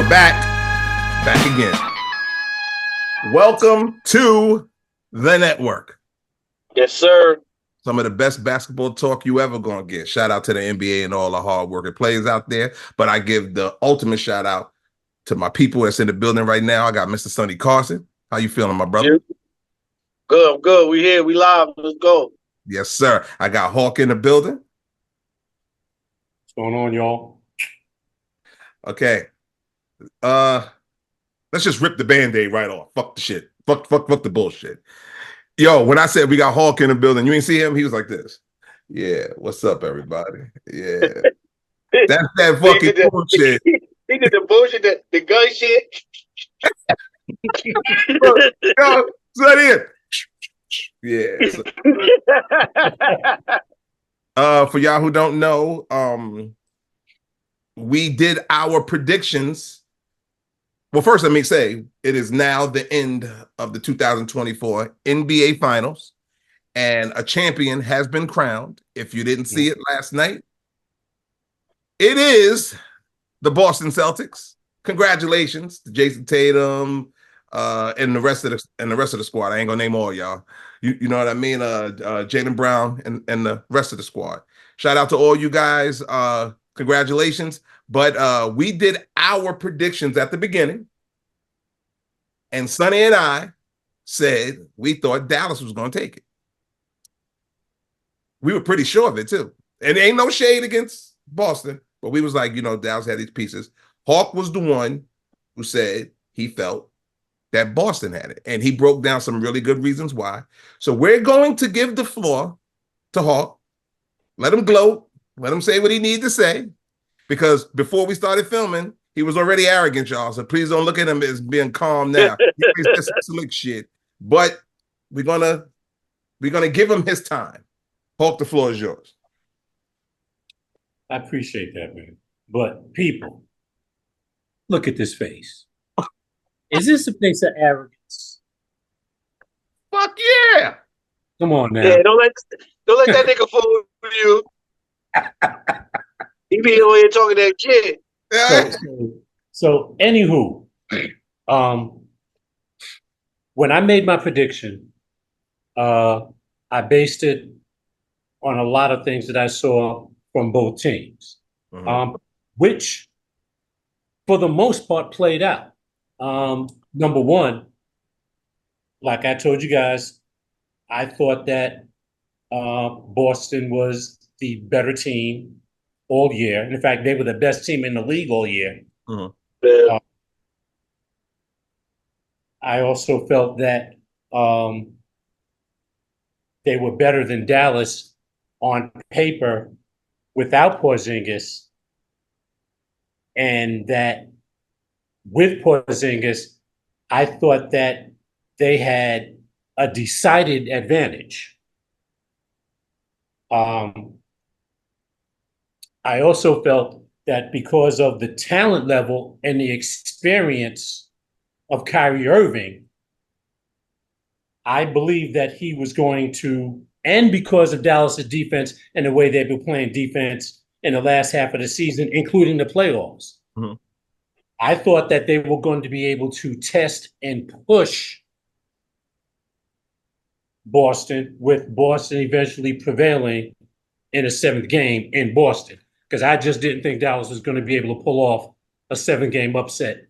We're back again. Welcome to the network. Yes, sir. Some of the best basketball talk you ever gonna get. Shout out to the NBA and all the hard-working players out there. But I give the ultimate shout out to my people that's in the building right now. I got Mr. Sonny Carson. How you feeling, my brother? Good, I'm good. We here. We live. Let's go. Yes, sir. I got Hawk in the building. What's going on, y'all? Okay. Let's just rip the Band-Aid right off. Fuck the shit. Fuck the bullshit. Yo, when I said we got Hawk in the building, you ain't see him? He was like this. Yeah, what's up, everybody? Yeah. That's that fucking bullshit. He did the bullshit, the gun shit. Yo, set in. Yeah. For y'all who don't know, we did our predictions. Well, first, let me say it is now the end of the 2024 NBA Finals, and a champion has been crowned. If you didn't see it last night, it is the Boston Celtics. Congratulations to Jason Tatum and the rest of the squad. I ain't gonna name all y'all. You know what I mean? Jaylen Brown and the rest of the squad. Shout out to all you guys. Congratulations. But we did our predictions at the beginning, and Sonny and I said we thought Dallas was going to take it. We were pretty sure of it, too. And there ain't no shade against Boston, but we was like, Dallas had these pieces. Hawk was the one who said he felt that Boston had it, and he broke down some really good reasons why. So we're going to give the floor to Hawk. Let him gloat. Let him say what he needed to say. Because before we started filming, he was already arrogant, y'all. So please don't look at him as being calm now. He's just slick shit. But we're gonna give him his time. Hawk, the floor is yours. I appreciate that, man. But people, look at this face. Is this a face of arrogance? Fuck yeah! Come on now. Yeah, don't let that nigga fool you. He be over here talking that shit. So anywho, when I made my prediction, I based it on a lot of things that I saw from both teams, which for the most part played out. Number one, like I told you guys, I thought that Boston was the better team all year. And in fact, they were the best team in the league all year. I also felt that they were better than Dallas on paper without Porzingis, and that with Porzingis, I thought that they had a decided advantage. I also felt that because of the talent level and the experience of Kyrie Irving, I believe that he was going to, and because of Dallas' defense and the way they've been playing defense in the last half of the season, including the playoffs, I thought that they were going to be able to test and push Boston, with Boston eventually prevailing in a seventh game in Boston. Because I just didn't think Dallas was going to be able to pull off a 7-game upset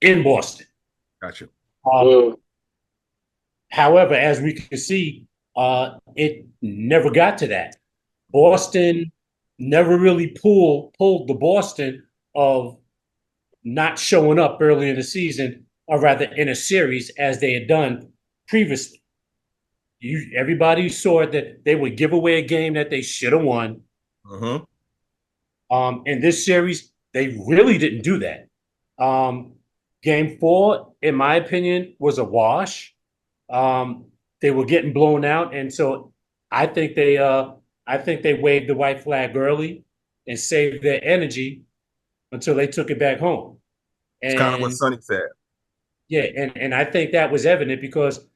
in Boston. Gotcha. However, as we can see, it never got to that. Boston never really pulled the Boston of not showing up early in the season, or rather in a series, as they had done previously. Everybody saw that they would give away a game that they should have won. In this series, they really didn't do that. Game 4, in my opinion, was a wash. They were getting blown out, and so I think they waved the white flag early and saved their energy until they took it back home. And it's kind of what Sonny said. Yeah, and I think that was evident because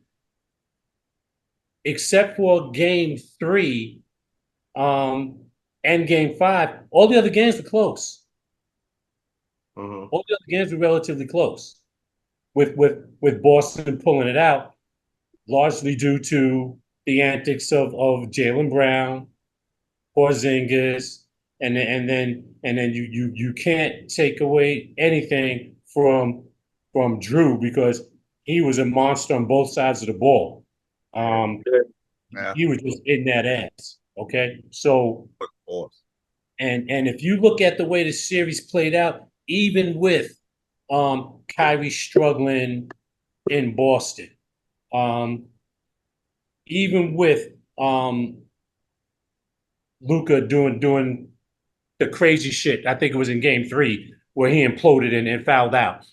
except for Game 3 and Game 5, all the other games were close. All the other games were relatively close, with Boston pulling it out, largely due to the antics of Jaylen Brown, Porzingis, and then you can't take away anything from Drew because he was a monster on both sides of the ball. He was just in that ass. Okay, so and if you look at the way the series played out, even with Kyrie struggling in Boston, even with Luka doing the crazy shit. I think it was in Game 3 where he imploded and fouled out.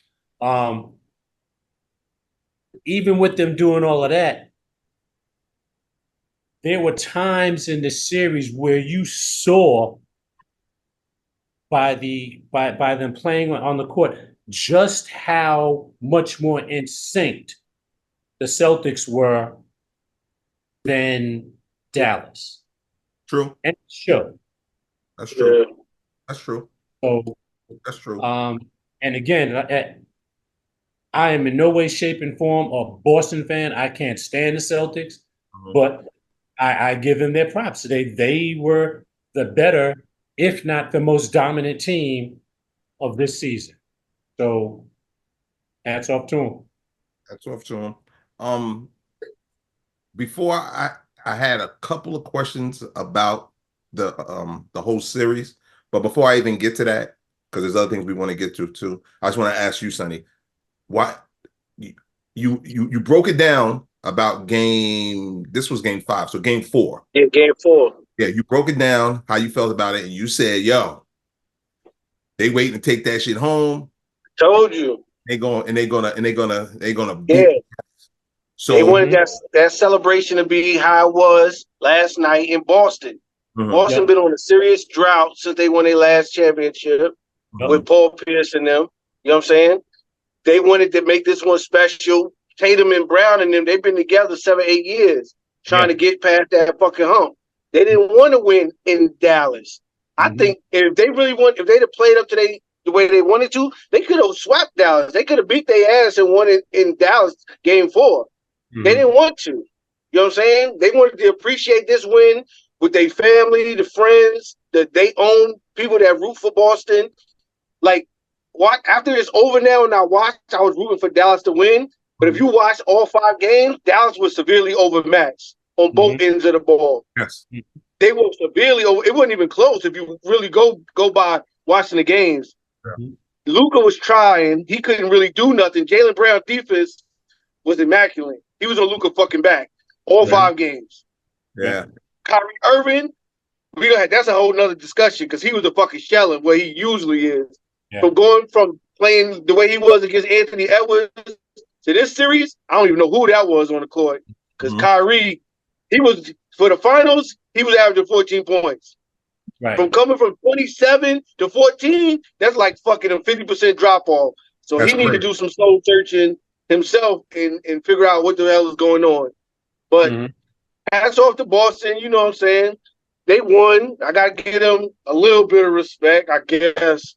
Even with them doing all of that, there were times in the series where you saw by them playing on the court just how much more in sync the Celtics were than Dallas. True. And it showed. That's true. That's true. So that's true. And again, I am in no way, shape, and form a Boston fan. I can't stand the Celtics, but I give them their props. They were the better, if not the most dominant team of this season. So hats off to them. Hats off to them. Before I had a couple of questions about the whole series, but before I even get to that, because there's other things we want to get to too, I just want to ask you, Sonny, why you broke it down about this was game 5, so game 4. Yeah, game 4. Yeah, you broke it down how you felt about it, and you said, yo, they waiting to take that shit home. Told you. They're gonna beat. Yeah. So they wanted that celebration to be how it was last night in Boston. Boston been on a serious drought since they won their last championship with Paul Pierce and them. You know what I'm saying? They wanted to make this one special. Tatum and Brown and them, they've been together 7, 8 years trying to get past that fucking hump. They didn't want to win in Dallas. I think if they'd have played up to the way they wanted to, they could have swept Dallas. They could have beat their ass and won it in Dallas game 4. They didn't want to. You know what I'm saying? They wanted to appreciate this win with their family, the friends, that they own, people that root for Boston. Like, after it's over now and I was rooting for Dallas to win. But if you watch all 5 games, Dallas was severely overmatched on both ends of the ball. Yes. They were severely over. It wasn't even close if you really go by watching the games. Yeah. Luka was trying. He couldn't really do nothing. Jaylen Brown defense was immaculate. He was on Luka fucking back all 5 games. Yeah. Kyrie Irving, that's a whole nother discussion because he was a fucking shell of what he usually is. Yeah. From going from playing the way he was against Anthony Edwards to this series, I don't even know who that was on the court. Because Kyrie, he was, for the finals, he was averaging 14 points. Right. From coming from 27 to 14, that's like fucking a 50% drop off. So he needs to do some soul searching himself and figure out what the hell is going on. But hats off to Boston, you know what I'm saying? They won. I got to give them a little bit of respect, I guess.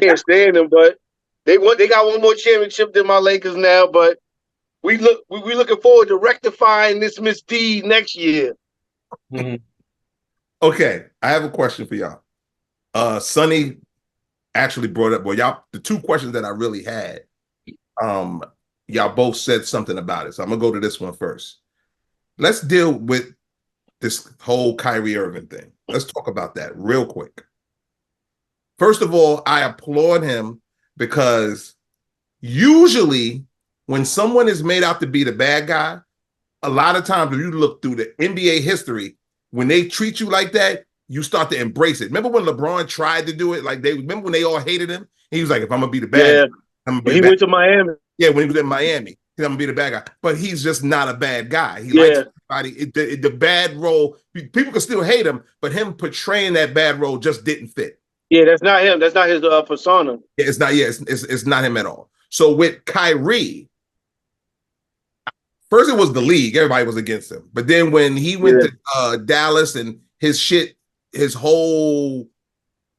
Can't stand them, but they got one more championship than my Lakers now, but we looking forward to rectifying this misdeed next year. Okay, I have a question for y'all. Sonny actually brought up, the 2 questions that I really had, y'all both said something about it. So I'm gonna go to this one first. Let's deal with this whole Kyrie Irving thing. Let's talk about that real quick. First of all, I applaud him because usually when someone is made out to be the bad guy, a lot of times if you look through the NBA history, when they treat you like that, you start to embrace it. Remember when LeBron tried to do it? Remember when they all hated him? He was like, if I'm gonna be the bad guy, I'm gonna be he went to Miami. Yeah, when he was in Miami, I'm gonna be the bad guy. But he's just not a bad guy. He likes everybody. The bad role, people can still hate him, but him portraying that bad role just didn't fit. Yeah, that's not him. That's not his persona. Yeah, it's not. Yeah, it's not him at all. So with Kyrie, first it was the league. Everybody was against him. But then when he went to Dallas and his whole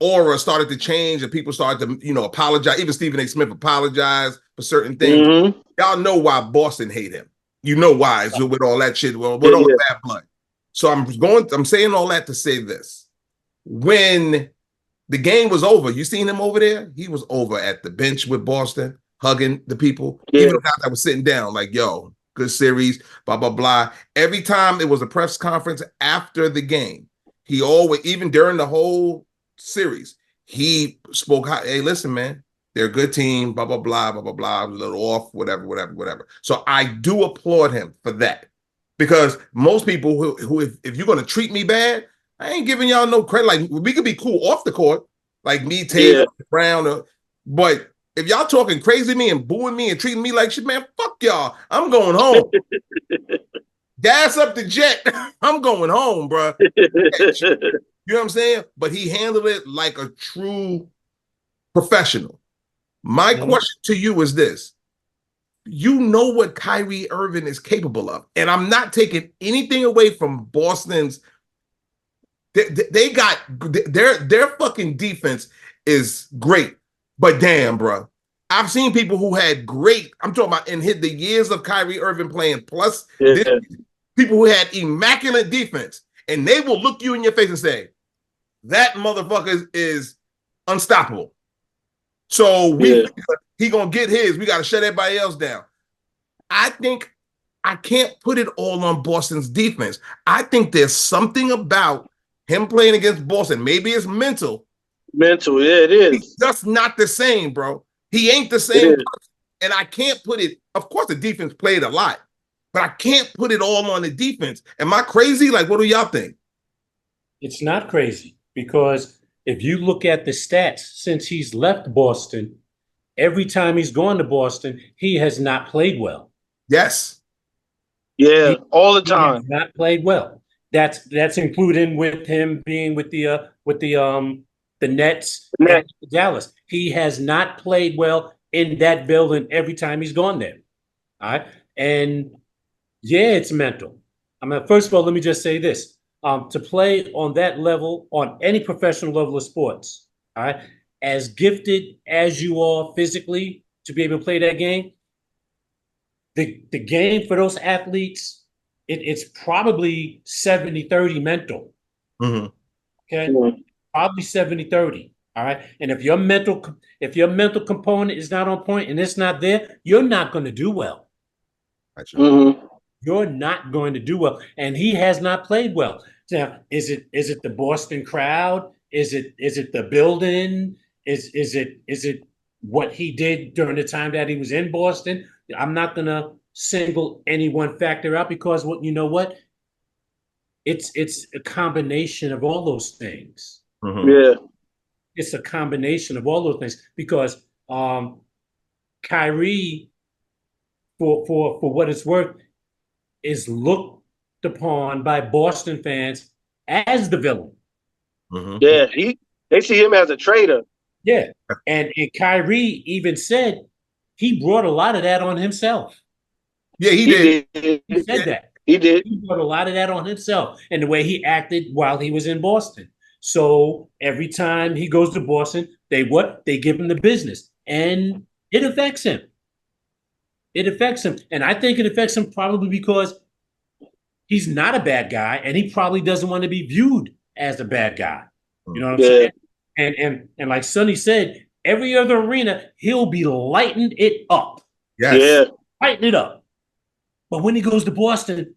aura started to change and people started to, apologize. Even Stephen A. Smith apologized for certain things. Mm-hmm. Y'all know why Boston hate him. You know why, so with all that shit, with all the bad blood. So I'm saying all that to say this. When the game was over, you seen him over there? He was over at the bench with Boston, hugging the people. Even the guys that was sitting down, like, yo, good series, blah, blah, blah. Every time it was a press conference after the game, he always, even during the whole series, he spoke, hey, listen, man, they're a good team, blah, blah, blah, blah, blah, blah, a little off, whatever. So I do applaud him for that. Because most people who if you're going to treat me bad, I ain't giving y'all no credit. Like, we could be cool off the court, like me, Taylor, Brown, but if y'all talking crazy to me and booing me and treating me like shit, man, fuck y'all. I'm going home. Gas up the jet. I'm going home, bro. You know what I'm saying? But he handled it like a true professional. My question to you is this. You know what Kyrie Irving is capable of. And I'm not taking anything away from Boston's. They got their fucking defense is great. But damn, bro. I've seen people who had great, I'm talking about hit the years of Kyrie Irving playing, plus people who had immaculate defense. And they will look you in your face and say, that motherfucker is unstoppable. So he gonna get his. We got to shut everybody else down. I think I can't put it all on Boston's defense. I think there's something about him playing against Boston. Maybe it's mental. Mental, it is. He's just not the same, bro. He ain't the same person. And I can't put it. Of course, the defense played a lot, but I can't put it all on the defense. Am I crazy? Like, what do y'all think? It's not crazy because if you look at the stats since he's left Boston, every time he's gone to Boston, he has not played well. Yes. Yeah, all the time. He has not played well. That's including with him being with the Nets and Dallas. He has not played well in that building every time he's gone there. All right. And yeah, it's mental. I mean, first of all, let me just say this. To play on that level, on any professional level of sports, all right, as gifted as you are physically to be able to play that game, the game for those athletes, it's probably 70-30 mental. Mm-hmm. Okay? Mm-hmm. Probably 70-30. All right. And if your mental component is not on point and it's not there, you're not going to do well. Mm-hmm. You're not going to do well. And he has not played well. Now, is it the Boston crowd? Is it the building? Is it what he did during the time that he was in Boston? I'm not gonna single any one factor out because you know what? It's a combination of all those things. Mm-hmm. Yeah. It's a combination of all those things because Kyrie, for what it's worth, is looked upon by Boston fans as the villain. Mm-hmm. Yeah, they see him as a traitor. Yeah, and Kyrie even said he brought a lot of that on himself. Yeah, he did. He said that. He did. He brought a lot of that on himself and the way he acted while he was in Boston. So every time he goes to Boston, they give him the business, and it affects him. It affects him, and I think it affects him probably because he's not a bad guy, and he probably doesn't want to be viewed as a bad guy. You know what I'm saying? And like Sonny said, every other arena, he'll be lighting it up. Yes. Yeah. Lighting it up. But when he goes to Boston,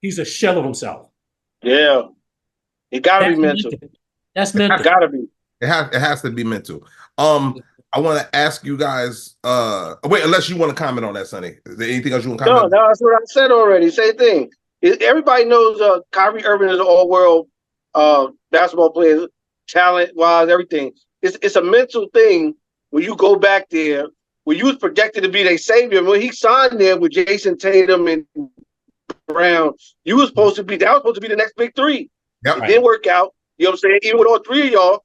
he's a shell of himself. Yeah. It gotta be mental. That's mental. It gotta be. It has to be mental. I want to ask you guys. Wait, unless you want to comment on that, Sonny. Is there anything else you want to comment? No, that's what I said already. Same thing. Everybody knows Kyrie Irving is an all-world basketball player, talent-wise, everything. It's a mental thing when you go back there. When you was projected to be their savior, when he signed there with Jason Tatum and Brown, that was supposed to be the next big three. Yep. It didn't work out. You know what I'm saying? Even with all three of y'all,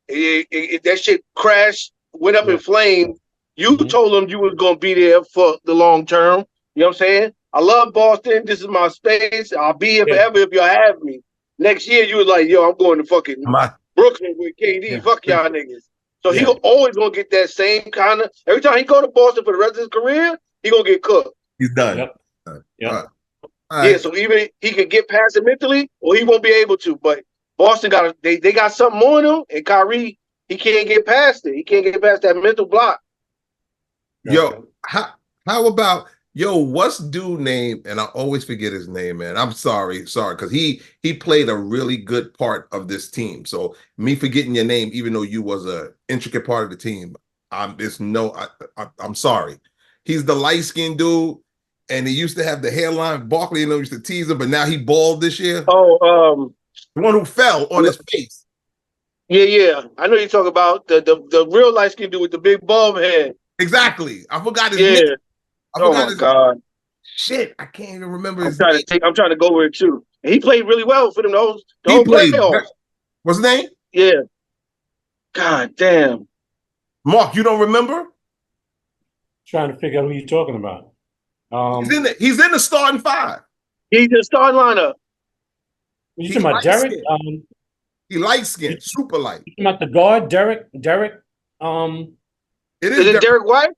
that shit crashed, went up in flames. You told them you was going to be there for the long term. You know what I'm saying? I love Boston. This is my space. I'll be here forever if y'all have me. Next year, you was like, yo, I'm going to fucking Brooklyn with KD. Fuck y'all niggas. So he always gonna get that same kind of. Every time he go to Boston for the rest of his career, he gonna get cooked. He's done. Yep. Yeah, so even he can get past it mentally, or he won't be able to. But Boston they got something on him, and Kyrie, he can't get past it. He can't get past that mental block. Yo, how about what's dude name? And I always forget his name, man. I'm sorry, because he played a really good part of this team. So me forgetting your name, even though you was a intricate part of the team, I'm sorry. He's the light-skinned dude. And he used to have the hairline. Barkley, used to tease him, but now he bald this year. Oh, the one who fell on his face. Yeah. I know you're talking about the real light skinned dude with the big bulb head. Exactly. I forgot his name. Oh my God. Shit, I can't even remember his name. I'm trying to go with it too. And he played really well for them the whole playoffs. What's his name? Yeah. God damn. Mark, you don't remember? Trying to figure out who you're talking about. He's in the starting five. He's in the starting lineup. You talking about Derek? He light skinned, super light. You talking about the guard, Derek? Is it Derek White?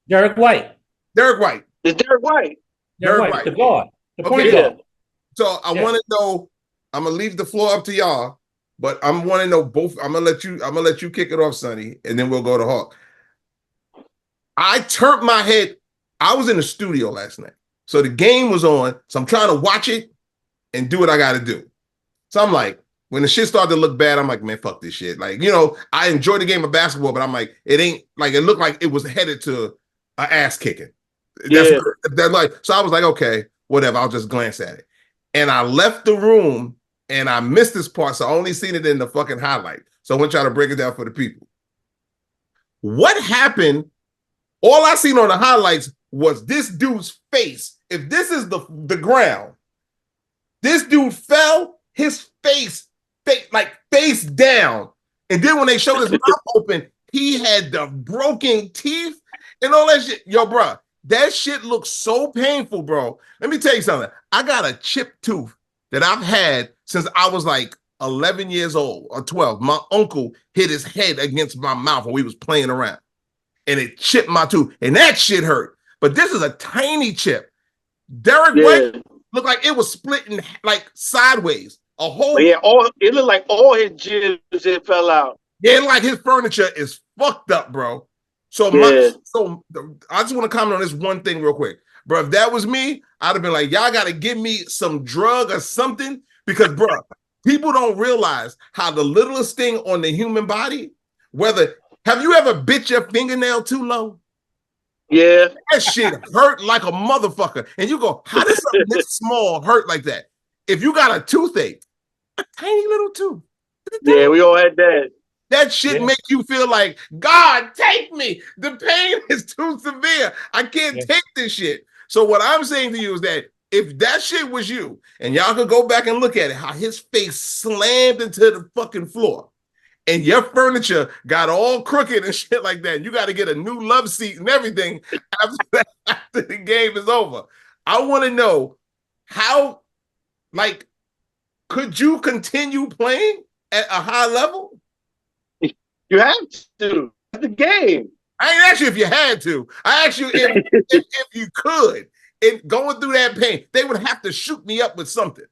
Derek White. Derek White. It's Derek White. Derek White, the guard. The point guard. So I want to know. I'm gonna leave the floor up to y'all, but I want to know both. I'm gonna let you kick it off, Sonny, and then we'll go to Hawk. I turned my head. I was in the studio last night. So the game was on. So I'm trying to watch it and do what I got to do. So I'm like, when the shit started to look bad, I'm like, man, fuck this shit. Like, I enjoy the game of basketball, but I'm like, it ain't like, it looked like it was headed to an ass kicking. So I was like, okay, whatever. I'll just glance at it. And I left the room and I missed this part. So I only seen it in the fucking highlight. So I want y'all to break it down for the people. What happened? All I seen on the highlights was this dude's face. If this is the ground, this dude fell, his face down. And then when they showed his mouth open, he had the broken teeth and all that shit. Yo, bro, that shit looks so painful, bro. Let me tell you something. I got a chipped tooth that I've had since I was like 11 years old or 12. My uncle hit his head against my mouth when we was playing around. And it chipped my tooth. And that shit hurt. But this is a tiny chip. Derek White looked like it was splitting like sideways. It looked like all his jibs fell out. Yeah, like his furniture is fucked up, bro. So I just want to comment on this one thing real quick. Bro, if that was me, I'd have been like, y'all got to give me some drug or something. Because, bro, people don't realize how the littlest thing on the human body, have you ever bit your fingernail too low? Yeah. That shit hurt like a motherfucker. And you go, how does something this small hurt like that? If you got a toothache, a tiny little tooth. Yeah, we all had that. That shit make you feel like, God, take me. The pain is too severe. I can't take this shit. So what I'm saying to you is that if that shit was you, and y'all could go back and look at it, how his face slammed into the fucking floor, and your furniture got all crooked and shit like that. You got to get a new love seat and everything after the game is over. I want to know how, could you continue playing at a high level? You have to. That's the game. I ain't asked you if you had to. I asked you if you could. And going through that pain, they would have to shoot me up with something.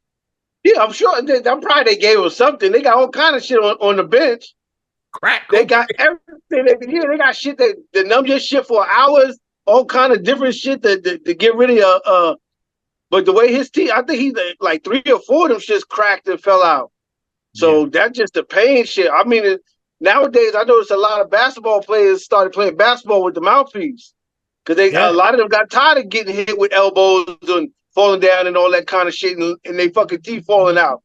Yeah, I'm sure. I'm probably they gave him something. They got all kind of shit on the bench. Crack. They got everything they can hear. They got shit that numb your shit for hours. All kind of different shit to get rid of. But the way his teeth, I think he's like 3 or 4 of them shits cracked and fell out. So that's just the pain shit. I mean, nowadays I notice a lot of basketball players started playing basketball with the mouthpiece because a lot of them got tired of getting hit with elbows and falling down and all that kind of shit, and they fucking teeth falling out.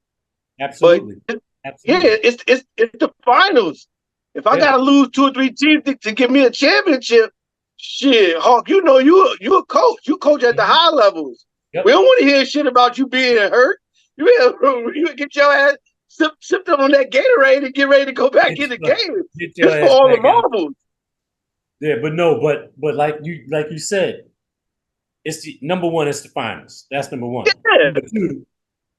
Absolutely. But it's the finals. If I gotta lose 2 or 3 teams to give me a championship, shit, Hawk, you a coach. You coach at the high levels. Yep. We don't want to hear shit about you being hurt. You get your ass sip them on that Gatorade and get ready to go back in the game. It's for all the marbles. Yeah, but like you said, it's the number one. It's the finals. That's number one. Yeah. Number two,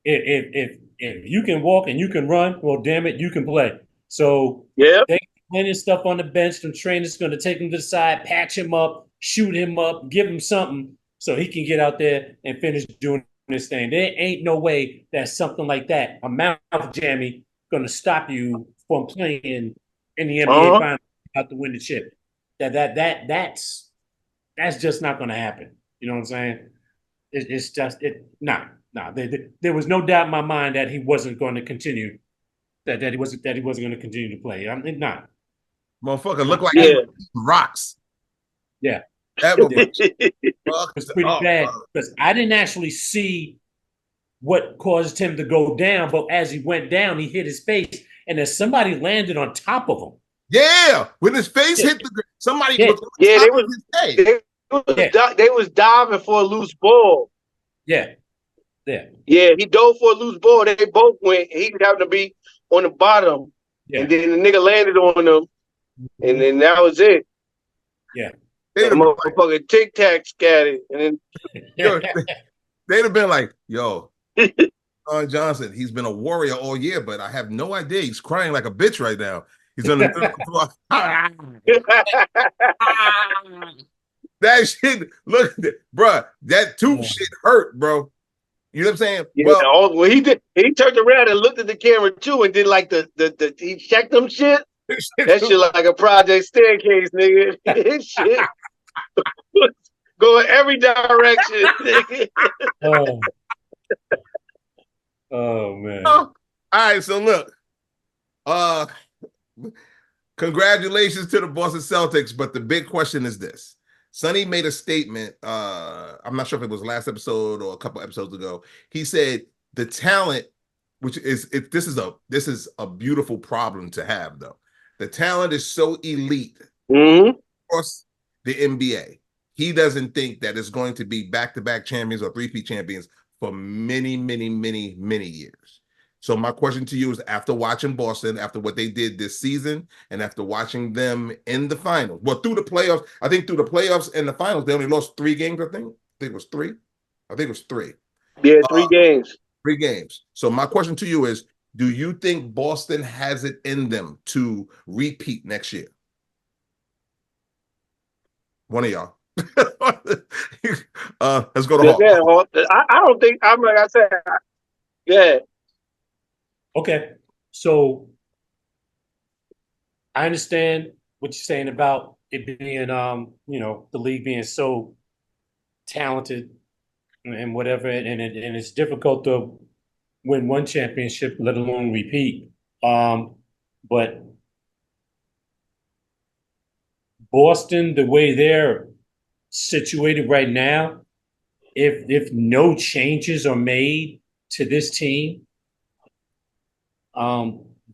if you can walk and you can run, well, damn it, you can play. So Yeah. they planning stuff on the bench. The trainer's going to take him to the side, patch him up, shoot him up, give him something so he can get out there and finish doing this thing. There ain't no way that something like that, a mouth jammy, going to stop you from playing in the NBA Finals out to win the chip. That's just not going to happen. You know what I'm saying? It's just nah. There was no doubt in my mind that he wasn't going to continue. That he wasn't going to continue to play. I mean, not. Motherfucker look like he rocks. Yeah. That was pretty bad because I didn't actually see what caused him to go down, but as he went down, he hit his face, and then somebody landed on top of him. Yeah, when his face hit the ground, somebody was on top of his head. They was diving for a loose ball. Yeah. He dove for a loose ball. They both went. He happened to be on the bottom, and then the nigga landed on him, and then that was it. Yeah. That motherfucking Tic Tac scattered, and then they'd have been like, "Yo, John Johnson, he's been a warrior all year, but I have no idea. He's crying like a bitch right now. He's on the that shit. Look, bro, that tooth shit hurt, bro. You know what I'm saying? Yeah, well, he did. He turned around and looked at the camera too, and did like the he checked them shit. That shit like a project staircase, nigga. Shit. Going every direction, nigga. Oh man. All right, so look. Congratulations to the Boston Celtics, but the big question is this. Sonny made a statement. I'm not sure if it was last episode or a couple episodes ago. He said the talent, which is this is a beautiful problem to have, though. The talent is so elite across the NBA. He doesn't think that it's going to be back-to-back champions or three-peat champions for many, many, many, many years. So my question to you is, after watching Boston, after what they did this season, and after watching them in the finals, well, through the playoffs, I think through the playoffs and the finals, they only lost 3 games, I think it was 3. I think it was 3. Yeah, 3 games. 3 games. So my question to you is, do you think Boston has it in them to repeat next year? One of y'all. Let's go to Hawk. Yeah, I don't think, I'm like I said, yeah. Okay, so I understand what you're saying about it being, the league being so talented and whatever, and it's difficult to win one championship, let alone repeat. But Boston, the way they're situated right now, if no changes are made to this team,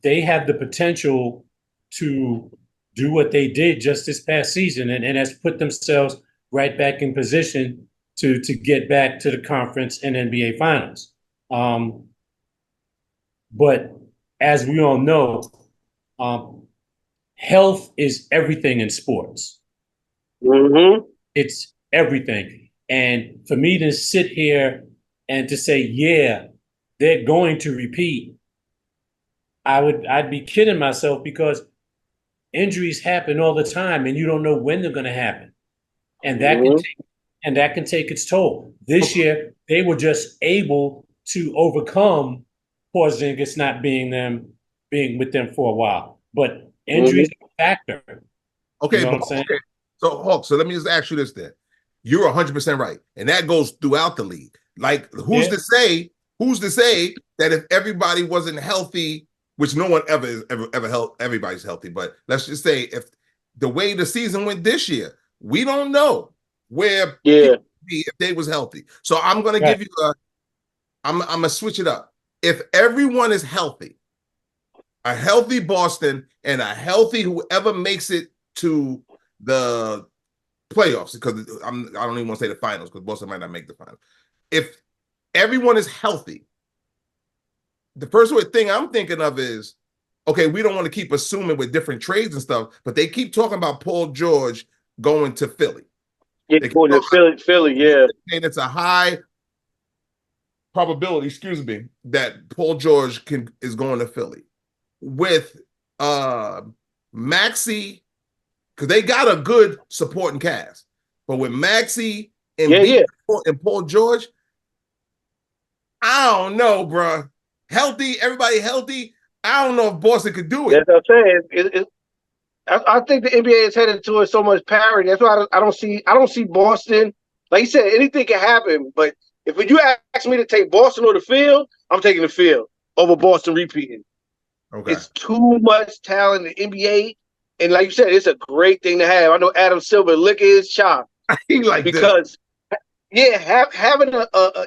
they have the potential to do what they did just this past season, and has put themselves right back in position to get back to the conference and NBA finals. But as we all know, health is everything in sports. It's everything. And for me to sit here and to say, yeah, they're going to repeat, I'd be kidding myself, because injuries happen all the time and you don't know when they're going to happen. And that can take its toll. This year, they were just able to overcome Porzingis not being with them for a while. But injuries are a factor. Okay, you know what I'm saying? Okay. So Hawk, so let me just ask you this then. You're 100% right. And that goes throughout the league. Like, who's to say that if everybody wasn't healthy, which no one ever held, everybody's healthy, but let's just say if the way the season went this year, we don't know where people would be if they was healthy. So I'm going to give you I'm going to switch it up. If everyone is healthy, a healthy Boston and a healthy whoever makes it to the playoffs, because I don't even want to say the finals, because Boston might not make the finals. If everyone is healthy, the first thing I'm thinking of is, okay, we don't want to keep assuming with different trades and stuff, but they keep talking about Paul George going to Philly. Going to Philly, yeah. And it's a high probability, that Paul George is going to Philly. With Maxey, because they got a good supporting cast, but with Maxey and and Paul George, I don't know, bro. Healthy, everybody healthy. I don't know if Boston could do it. That's what I'm saying. I think the NBA is headed towards so much parity. That's why I don't see Boston. Like you said, anything can happen. But if you ask me to take Boston or the field, I'm taking the field over Boston repeating. Okay. It's too much talent in the NBA. And like you said, it's a great thing to have. I know Adam Silver licking his chop. He like because having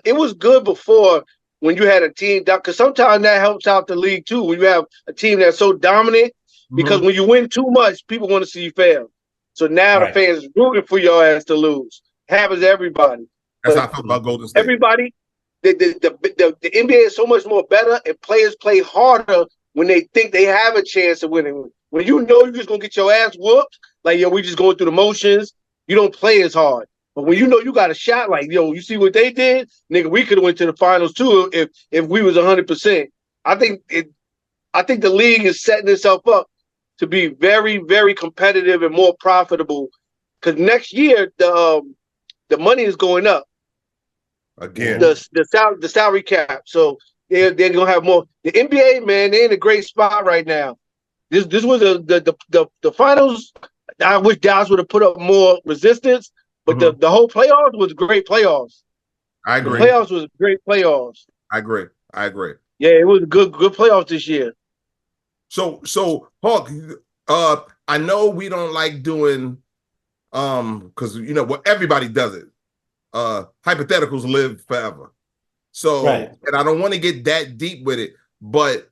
it was good before when you had a team because sometimes that helps out the league too. When you have a team that's so dominant, because when you win too much, people want to see you fail. So now the fans rooting for your ass to lose. Happens to everybody. That's how I feel about Golden State. Everybody, the NBA is so much more better, and players play harder when they think they have a chance of winning. When you know you're just gonna get your ass whooped, like we just going through the motions, you don't play as hard. But when you know you got a shot, like you see what they did, nigga, we could have went to the finals too if we was 100%. I think the league is setting itself up to be very, very competitive and more profitable. Because next year the money is going up again. The salary cap, so they're gonna have more. The NBA, man, they're in a great spot right now. This was the finals. I wish Dallas would have put up more resistance. But the whole playoffs was great playoffs. I agree. The playoffs was great playoffs. I agree. Yeah, it was good playoffs this year. So Hawk, I know we don't like doing because what everybody does it. Hypotheticals live forever. So and I don't want to get that deep with it, but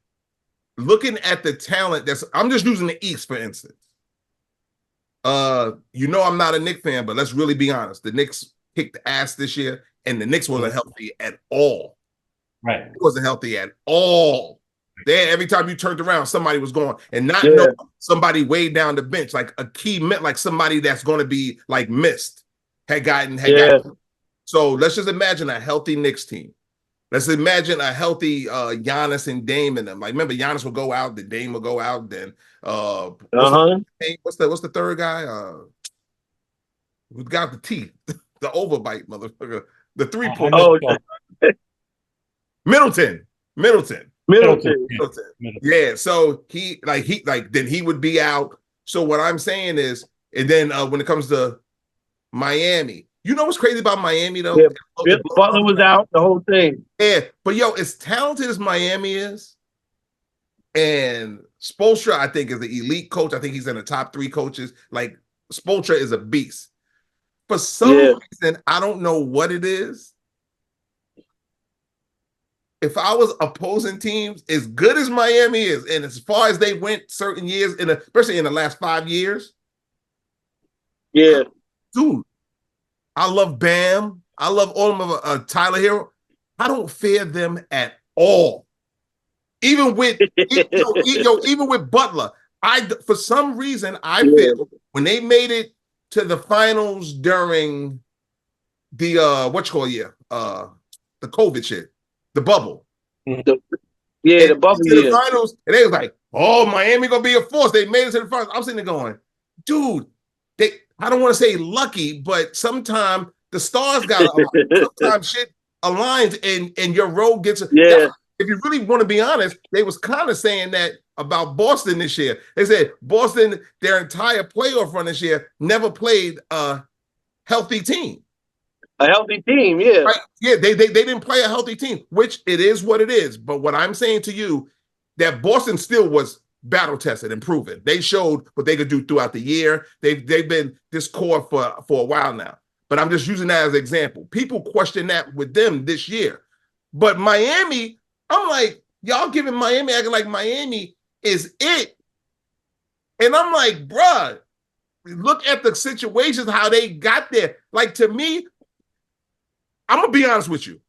looking at the talent I'm just using the East for instance. I'm not a Knicks fan, but let's really be honest. The Knicks kicked ass this year, and the Knicks wasn't healthy at all. Right. It wasn't healthy at all. Every time you turned around, somebody was going, and not somebody way down the bench, like a key like somebody that's going to be like missed had gotten. So let's just imagine a healthy Knicks team. Let's imagine a healthy Giannis and Dame in them. Like, remember, Giannis will go out, then Dame will go out, then what's the third guy? Who got the teeth, the overbite motherfucker, the 3-point. Middleton. Yeah. So he then he would be out. So what I'm saying is, and then when it comes to Miami. You know what's crazy about Miami, though? Yeah, Butler was out, the whole thing. Yeah, but as talented as Miami is, and Spoelstra, I think, is the elite coach. I think he's in the top 3 coaches. Like, Spoelstra is a beast. For some reason, I don't know what it is. If I was opposing teams, as good as Miami is, and as far as they went certain years, especially in the last 5 years, dude, I love Bam. I love all of them. Tyler Hero. I don't fear them at all. Even with even with Butler, for some reason I feel when they made it to the finals during the the COVID shit, the bubble. The bubble. The finals, and they was like, "Oh, Miami gonna be a force." They made it to the finals. I'm sitting there going, "Dude, I don't want to say lucky, but sometimes the stars got to align. Sometimes shit aligns and your road gets If you really want to be honest, they was kind of saying that about Boston this year. They said Boston, their entire playoff run this year, never played a healthy team. A healthy team, yeah. Right? Yeah, they didn't play a healthy team, which it is what it is. But what I'm saying to you, that Boston still was battle tested and proven. They showed what they could do throughout the year. They've been this core for a while now. But I'm just using that as an example. People question that with them this year. But Miami, I'm like, y'all giving Miami, acting like Miami is it. And I'm like, bruh, look at the situations, how they got there. Like, to me, I'm going to be honest with you.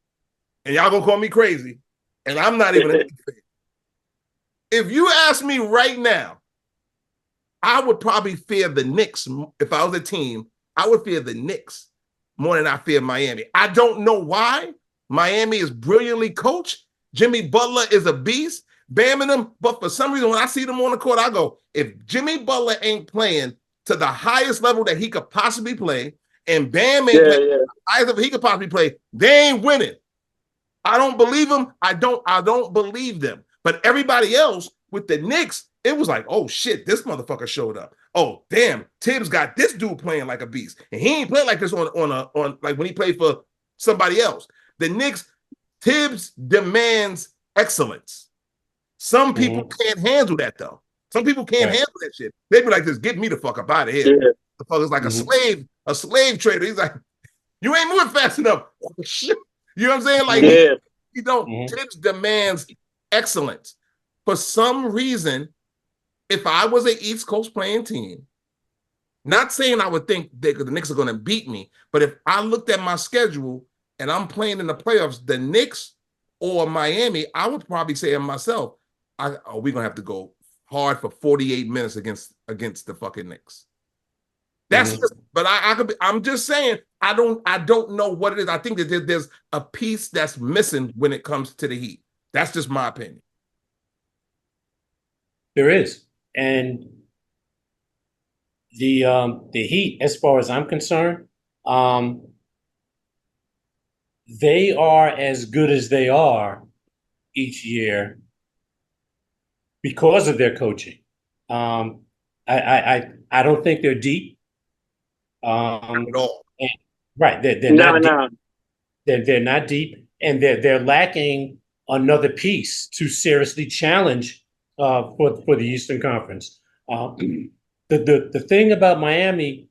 And y'all going to call me crazy. And I'm not even a fan. If you ask me right now, I would probably fear the Knicks. If I was a team, I would fear the Knicks more than I fear Miami. I don't know why. Miami is brilliantly coached. Jimmy Butler is a beast. Bam and them. But for some reason, when I see them on the court, I go, if Jimmy Butler ain't playing to the highest level that he could possibly play, and Bam ain't playing to the highest level he could possibly play, they ain't winning. I don't believe them. I don't believe them. But everybody else with the Knicks, it was like, oh shit, this motherfucker showed up. Oh damn, Tibbs got this dude playing like a beast, and he ain't playing like this on like when he played for somebody else. The Knicks, Tibbs demands excellence. Some people can't handle that though. Some people can't handle that shit. They be like, just get me the fuck up out of here. Yeah. The fuck is like a slave trader. He's like, you ain't moving fast enough. You know what I'm saying? Like, you don't. Tibbs demands excellence. For some reason, if I was an East Coast playing team, not saying I would think the Knicks are going to beat me, but if I looked at my schedule and I'm playing in the playoffs, the Knicks or Miami, I would probably say to myself, we're going to have to go hard for 48 minutes against the fucking Knicks. That's just, but I'm just saying, I don't know what it is. I think that there's a piece that's missing when it comes to the Heat. That's just my opinion. There is. And the Heat, as far as I'm concerned, they are as good as they are each year because of their coaching. I don't think they're deep. Not at all. Right. They're not deep. They're not deep, and they're lacking another piece to seriously challenge for the Eastern Conference. The thing about Miami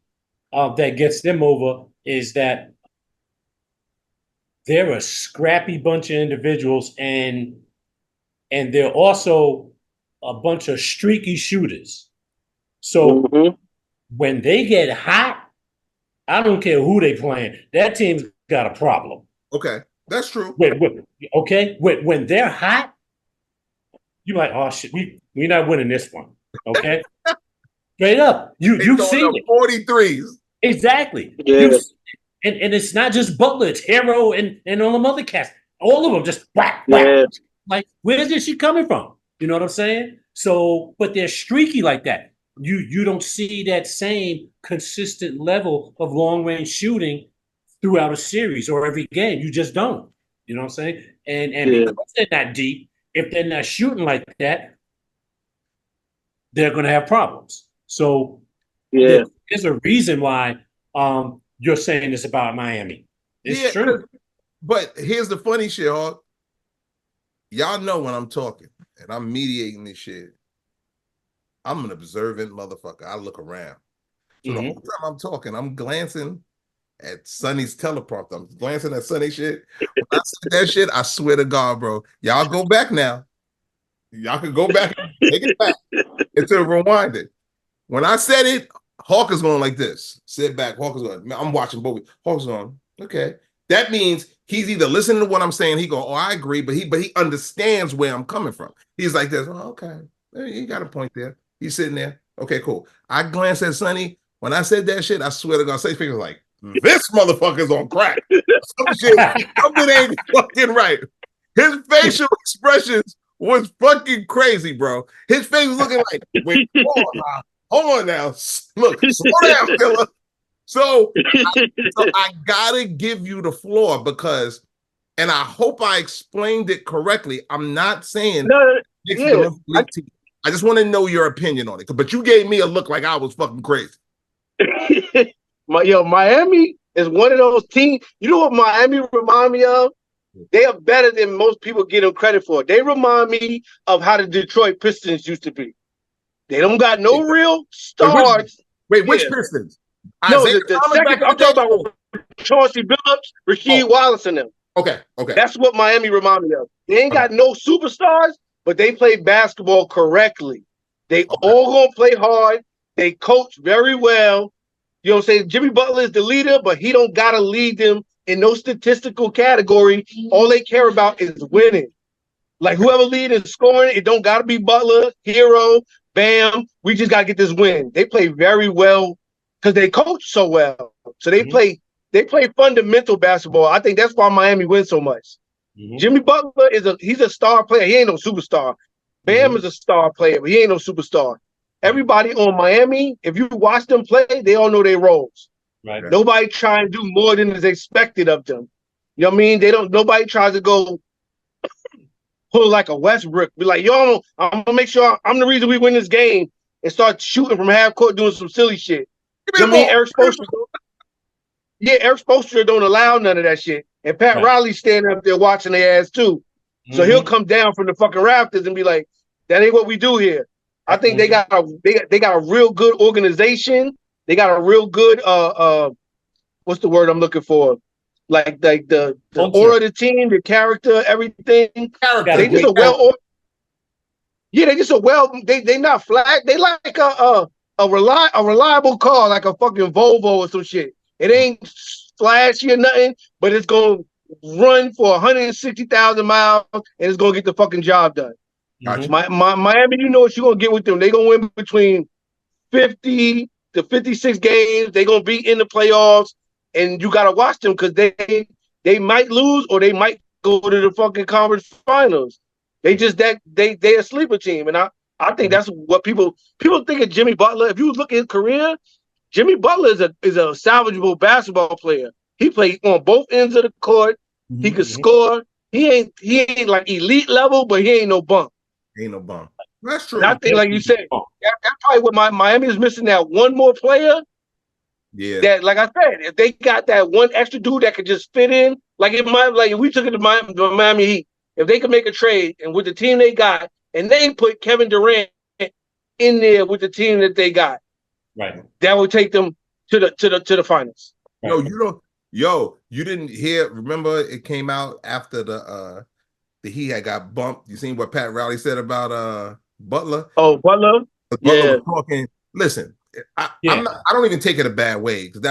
that gets them over is that they're a scrappy bunch of individuals, and they're also a bunch of streaky shooters. So when they get hot, I don't care who they playing. That team's got a problem. Okay, that's true. When they're hot, you're like, oh shit, we're not winning this one. Okay, straight up, you've seen it. 43s. Exactly. Yeah. And it's not just Butler, it's Hero and all them other cats. All of them just whack. Like, where's this shit coming from? You know what I'm saying? So, but they're streaky like that. You don't see that same consistent level of long-range shooting throughout a series or every game. You just don't. You know what I'm saying? And because they're not deep, if they're not shooting like that, they're going to have problems. So there's a reason why you're saying this about Miami. It's true. But here's the funny shit, Hawk. Y'all know when I'm talking and I'm mediating this shit, I'm an observant motherfucker. I look around. So the whole time I'm talking, I'm glancing at Sonny's teleprompter. I'm glancing at Sonny shit. When I said that shit, I swear to God, bro. Y'all go back now. Y'all can go back and take it back until rewind it. When I said it, Hawk is going like this. Sit back. Hawk is going. I'm watching both. Hawk's going, okay. That means he's either listening to what I'm saying. He go, oh, I agree, but he understands where I'm coming from. He's like this. Oh, okay. You got a point there. He's sitting there. Okay, cool. I glanced at Sonny. When I said that shit, I swear to God, Sonny's face was like, this motherfucker's on crack. Something ain't fucking right. His facial expressions was fucking crazy, bro. His face was looking like, wait, hold on now. Look, slow down, fella. So I gotta give you the floor because, and I hope I explained it correctly. I'm not saying I just want to know your opinion on it. But you gave me a look like I was fucking crazy. Miami is one of those teams. You know what Miami remind me of? They are better than most people give them credit for. They remind me of how the Detroit Pistons used to be. They don't got no real stars. Which Pistons? No, the second I'm talking about Chauncey Billups, Rasheed Wallace, and them. Okay. That's what Miami remind me of. They ain't got no superstars, but they play basketball correctly. They all gonna play hard. They coach very well. You know what I'm saying? Jimmy Butler is the leader, but he don't gotta lead them in no statistical category. All they care about is winning. Like whoever lead in scoring, it don't gotta be Butler, Hero, Bam. We just gotta get this win. They play very well because they coach so well. So they play fundamental basketball. I think that's why Miami wins so much. Jimmy Butler he's a star player. He ain't no superstar. Bam is a star player, but he ain't no superstar. Everybody on Miami, if you watch them play, they all know their roles. Right. Nobody trying to do more than is expected of them. You know what I mean? Nobody tries to go pull like a Westbrook. Be like, yo, I'm gonna make sure I'm the reason we win this game, and start shooting from half court doing some silly shit. You know what I mean? Eric Spoelstra don't allow none of that shit. And Pat Riley's standing up there watching their ass too. So he'll come down from the fucking rafters and be like, that ain't what we do here. I think they got a real good organization. They got a real good what's the word I'm looking for? Like the aura of the team, the character, everything. They just they not flat. They like a reliable car, like a fucking Volvo or some shit. It ain't flashy or nothing, but it's gonna run for 160,000 miles and it's gonna get the fucking job done. Gotcha. Miami, you know what you're gonna get with them. They're gonna win between 50 to 56 games. They're gonna be in the playoffs, and you gotta watch them because they might lose or they might go to the fucking conference finals. They a sleeper team, and I think that's what people think of Jimmy Butler. If you look at his career, Jimmy Butler is a salvageable basketball player. He played on both ends of the court. He could score. He ain't like elite level, but he ain't no bum. Ain't no bum. That's true. And I think, like you said, that's probably what Miami is missing. That one more player. Yeah. That, like I said, if they got that one extra dude that could just fit in, like if we took it to Miami Heat, if they could make a trade and with the team they got, and they put Kevin Durant in there with the team that they got, right, that would take them to the finals. Right. You didn't hear? Remember, it came out after the he had got bumped. You seen what Pat Riley said about Butler? Oh, Butler. Butler was talking. Listen, I don't even take it a bad way because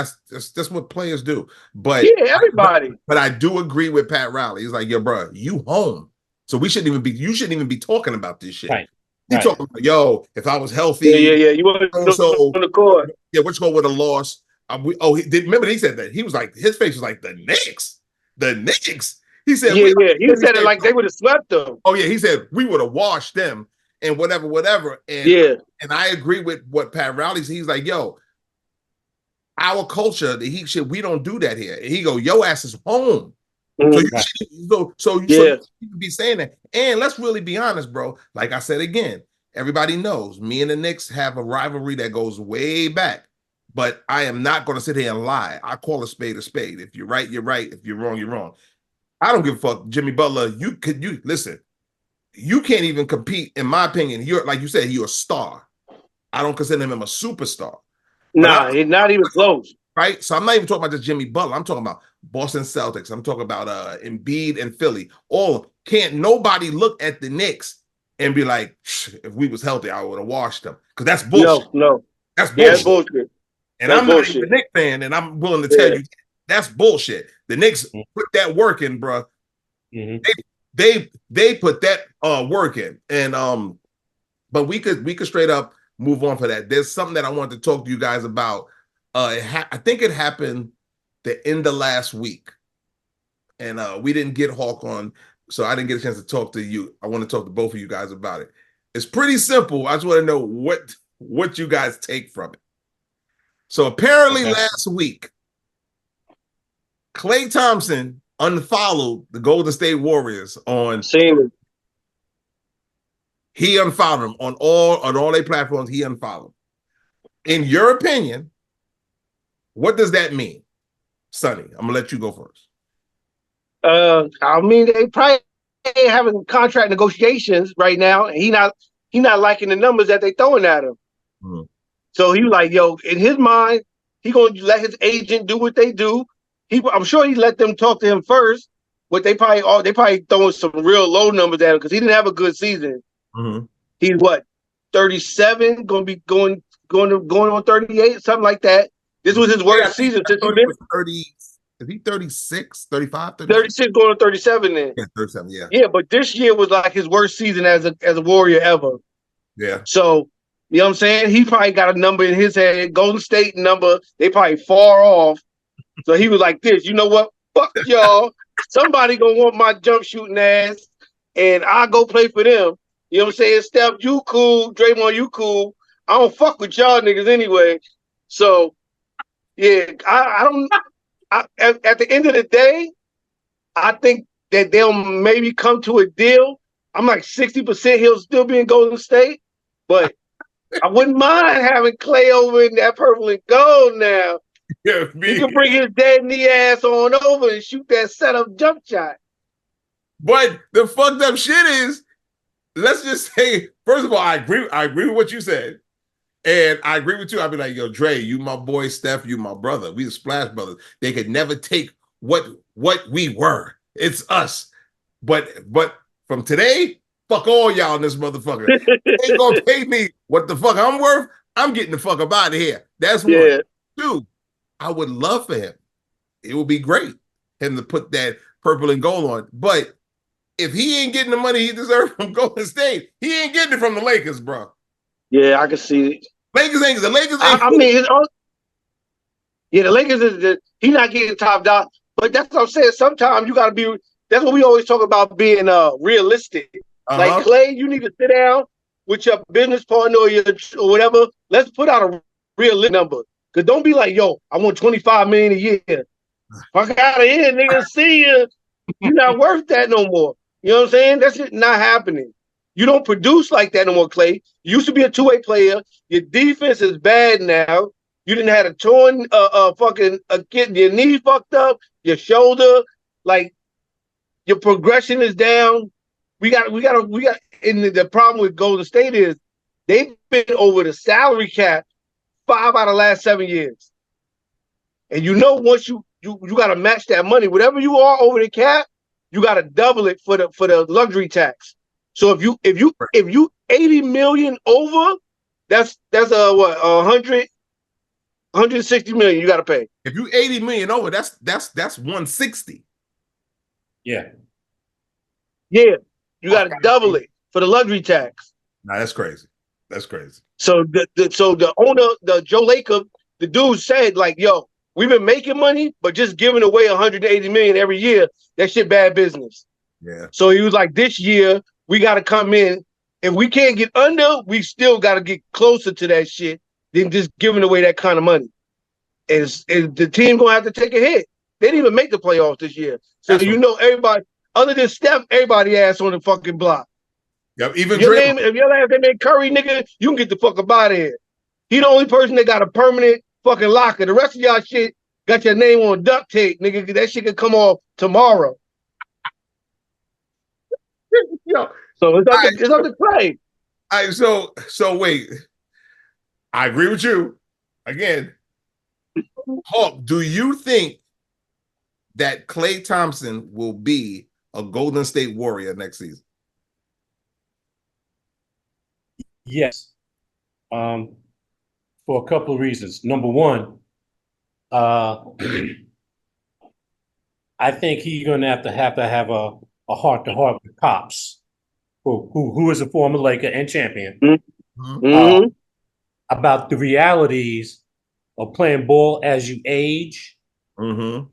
that's what players do. But everybody. But I do agree with Pat Riley. He's like, yo, bro, you home, so you shouldn't even be talking about this shit. Right. You talking about, yo, if I was healthy, you want to on the court. Yeah, what's going with a loss? Remember he said that he was like, his face was like the Knicks. He said, he said it like they would have swept them. Oh yeah, he said we would have washed them and whatever. And and I agree with what Pat Riley said. He's like, yo, our culture, we don't do that here. And he go, your ass is home. So you can be saying that. And let's really be honest, bro. Like I said again, everybody knows me and the Knicks have a rivalry that goes way back. But I am not going to sit here and lie. I call a spade a spade. If you're right, you're right. If you're wrong, you're wrong. I don't give a fuck, Jimmy Butler. You listen. You can't even compete, in my opinion. You're like you said, you're a star. I don't consider him a superstar. Nah, he's not even close. Right? So I'm not even talking about just Jimmy Butler. I'm talking about Boston Celtics. I'm talking about Embiid and Philly. Can't nobody look at the Knicks and be like, if we was healthy, I would have washed them. Because that's bullshit. No. That's bullshit. That's bullshit. And I'm not even a Knicks fan, and I'm willing to tell you that's bullshit. The Knicks put that work in, bro. They put that work in, and but we could straight up move on for that. There's something that I wanted to talk to you guys about. I think it happened the end of last week, and we didn't get Hawk on, so I didn't get a chance to talk to you. I want to talk to both of you guys about it. It's pretty simple. I just want to know what you guys take from it. So apparently last week, Klay Thompson unfollowed the Golden State Warriors on. He unfollowed them on all their platforms. He unfollowed. In your opinion, what does that mean, Sonny? I'm gonna let you go first. I mean, they probably having contract negotiations right now, and he not liking the numbers that they throwing at him. Mm-hmm. So he was like, yo, in his mind, he gonna let his agent do what they do. I'm sure he let them talk to him first, but they probably throwing some real low numbers at him because he didn't have a good season. Mm-hmm. He's 37, gonna be going on 38, something like that. This was his worst season since he's been 30. Is he 36, 35? 36 going on 37 then. Yeah, 37, yeah. Yeah, but this year was like his worst season as a Warrior ever. Yeah. So, you know what I'm saying? He probably got a number in his head, Golden State number. They probably far off. So he was like this, you know what? Fuck y'all. Somebody gonna want my jump shooting ass, and I'll go play for them. You know what I'm saying? Steph, you cool. Draymond, you cool. I don't fuck with y'all niggas anyway. So, yeah, I don't. At the end of the day, I think that they'll maybe come to a deal. I'm like 60% he'll still be in Golden State, but I wouldn't mind having Klay over in that purple and gold now. Yeah, he can bring his dead knee ass on over and shoot that setup jump shot. But the fucked up shit is, let's just say, first of all, I agree with what you said. And I agree with you. I'd be like, yo, Dre, you my boy, Steph, you my brother. We the Splash Brothers. They could never take what we were. It's us. But from today, fuck all y'all in this motherfucker. They ain't gonna pay me what the fuck I'm worth. I'm getting the fuck up out of here. That's one. Yeah. Two, I would love for him. It would be great him to put that purple and gold on. But if he ain't getting the money he deserves from Golden State, he ain't getting it from the Lakers, bro. Yeah, I can see it. Lakers ain't. I mean, the Lakers is he's not getting top dollar. But that's what I'm saying. Sometimes you got to be. That's what we always talk about, being realistic. Like Klay, you need to sit down with your business partner or whatever. Let's put out a realistic number. Cause don't be like, yo, I want $25 million a year. Fuck out of here, nigga. See ya. You're not worth that no more. You know what I'm saying? That's not happening. You don't produce like that no more, Klay. You used to be a two-way player. Your defense is bad now. You didn't have a torn getting your knee fucked up, your shoulder, like your progression is down. We got and the problem with Golden State is they've been over the salary cap 5 out of the last 7 years. And once you gotta match that money. Whatever you are over the cap, you gotta double it for the luxury tax. So if you 80 million over, that's what 160 million you got to pay. If you 80 million over, that's 160. Yeah, you got to double it for the luxury tax. Nah, that's crazy. That's crazy. So the owner, the Joe Lacob, the dude said like, yo, we've been making money, but just giving away 180 million every year, that shit bad business. Yeah. So he was like, this year we got to come in. If we can't get under, we still got to get closer to that shit than just giving away that kind of money. And the team going to have to take a hit. They didn't even make the playoffs this year. So everybody, other than Steph, everybody ass on the fucking block. Yep, even if your last name ain't Curry, nigga, you can get the fuck up out of here. He the only person that got a permanent fucking locker. The rest of y'all shit got your name on duct tape, nigga. That shit could come off tomorrow. Yo. So it's up to Klay. All right, so wait. I agree with you. Again, Hawk, do you think that Klay Thompson will be a Golden State Warrior next season? Yes. For a couple of reasons. Number one, I think he's going to have a heart-to-heart with Pops, who is a former Laker and champion, about the realities of playing ball as you age and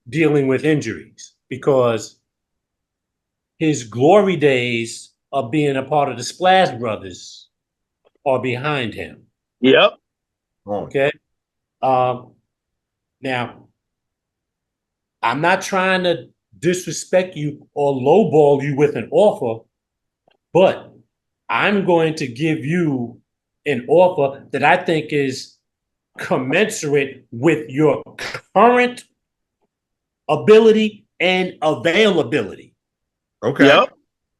dealing with injuries, because his glory days of being a part of the Splash Brothers are behind him. Yep. Okay. Now, I'm not trying to disrespect you or lowball you with an offer, but I'm going to give you an offer that I think is commensurate with your current ability and availability. Okay. Yep.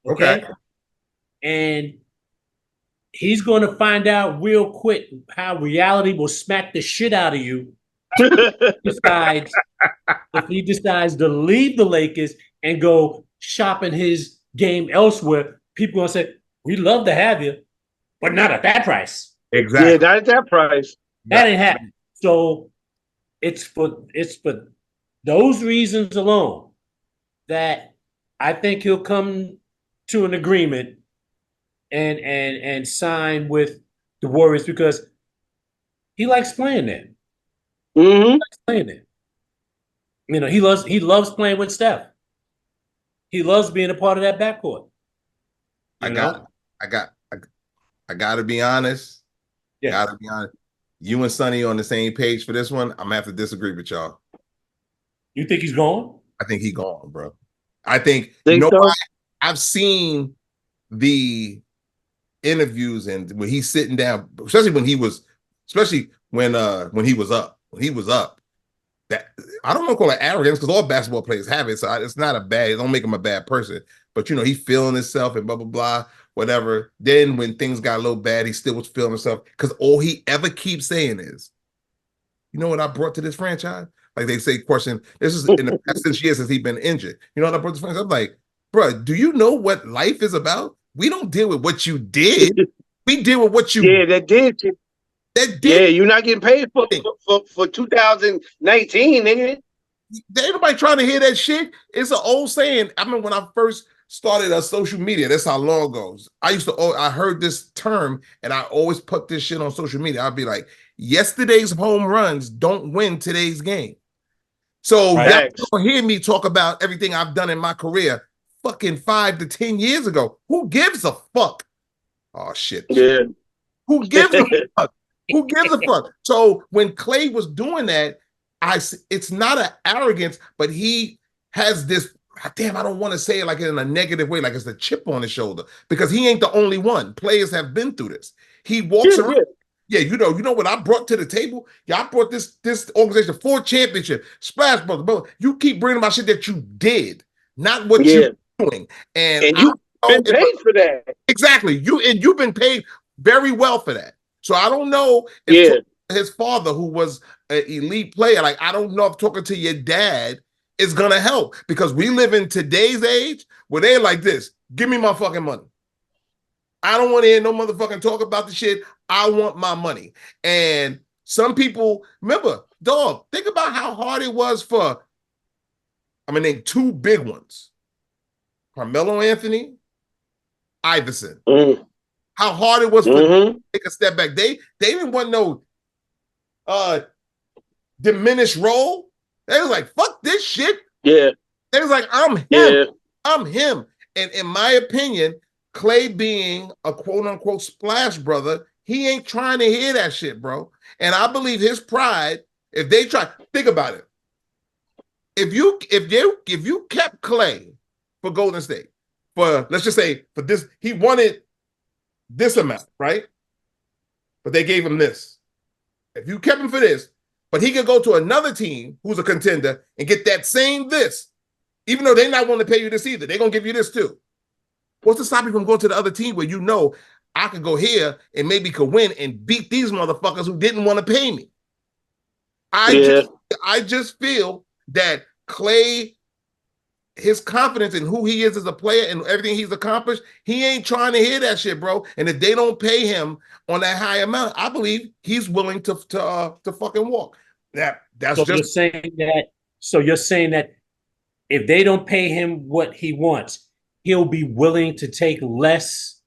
Okay. And he's going to find out real quick how reality will smack the shit out of you if he decides to leave the Lakers and go shopping his game elsewhere. People are going to say, we'd love to have you, but not at that price. Exactly. Yeah, not at that price. That ain't happening. So it's for those reasons alone that I think he'll come to an agreement and sign with the Warriors, because he likes playing there. He likes playing there. You know, he loves playing with Steph. He loves being a part of that backcourt. I got to be honest. Yes. Gotta be honest. You and Sonny on the same page for this one. I'm gonna have to disagree with y'all. You think he's gone? I think he gone, bro. I think you know so? why? I've seen the interviews and when he's sitting down, especially when he was up. When he was up, that I don't want to call it arrogance because all basketball players have it. So it's not a bad, it don't make him a bad person. But he's feeling himself and blah blah blah, whatever. Then when things got a little bad, he still was feeling himself because all he ever keeps saying is, "You know what I brought to this franchise?" Like they say, question. This is in the past 6 years since he's been injured. You know what I brought to this franchise? I'm like, bro, do you know what life is about? We don't deal with what you did. We deal with what you. Yeah, that did. That did. Yeah, you're not getting paid for 2019, nigga. Ain't nobody trying to hear that shit. It's an old saying. I remember when I first started social media. That's how long ago. I heard this term and I always put this shit on social media. I'd be like, yesterday's home runs don't win today's game. So y'all don't hear me talk about everything I've done in my career fucking 5 to 10 years ago. Who gives a fuck? Oh shit. Yeah. Who gives a fuck? Who gives a fuck? So when Klay was doing that, it's not an arrogance, but he has this, damn, I don't want to say it like in a negative way, like it's a chip on his shoulder, because he ain't the only one. Players have been through this. He walks around. Yeah, you know what I brought to the table? Yeah, I brought this organization 4 championships, Splash Brothers. Bro, you keep bringing about shit that you did, not what you're doing. And you've been paid for that. Exactly. You've been paid very well for that. So I don't know if his father, who was an elite player, like I don't know if talking to your dad is gonna help, because we live in today's age where they're like this. Give me my fucking money. I don't want to hear no motherfucking talk about the shit. I want my money. And some people, remember, dog, think about how hard it was for, name 2 big ones. Carmelo Anthony, Iverson. How hard it was for them to take a step back. They didn't want no diminished role. They was like, fuck this shit. Yeah. They was like, I'm him. Yeah. I'm him. And in my opinion, Klay being a quote unquote splash brother, he ain't trying to hear that shit, bro. And I believe his pride, if they try, think about it. If you kept Klay for Golden State, for let's just say for this, he wanted this amount, right? But they gave him this. If you kept him for this, but he could go to another team who's a contender and get that same this, even though they're not willing to pay you this either, they're gonna give you this too. What's to stop you from going to the other team where you know I could go here and maybe could win and beat these motherfuckers who didn't want to pay me? I just feel that Klay, his confidence in who he is as a player and everything he's accomplished, he ain't trying to hear that shit, bro. And if they don't pay him on that high amount, I believe he's willing to fucking walk. That's so just you're saying that if they don't pay him what he wants, he'll be willing to take less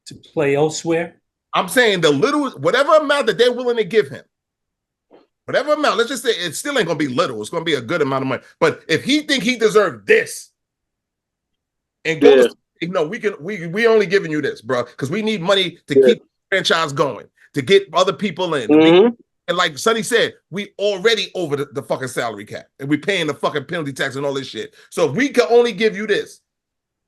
to play elsewhere? I'm saying whatever amount that they're willing to give him, whatever amount, let's just say it still ain't gonna be little. It's gonna be a good amount of money. But if he think he deserved this, and go we only giving you this, bro, because we need money to keep the franchise going, to get other people in. And like Sonny said, we already over the fucking salary cap, and we paying the fucking penalty tax and all this shit. So if we can only give you this,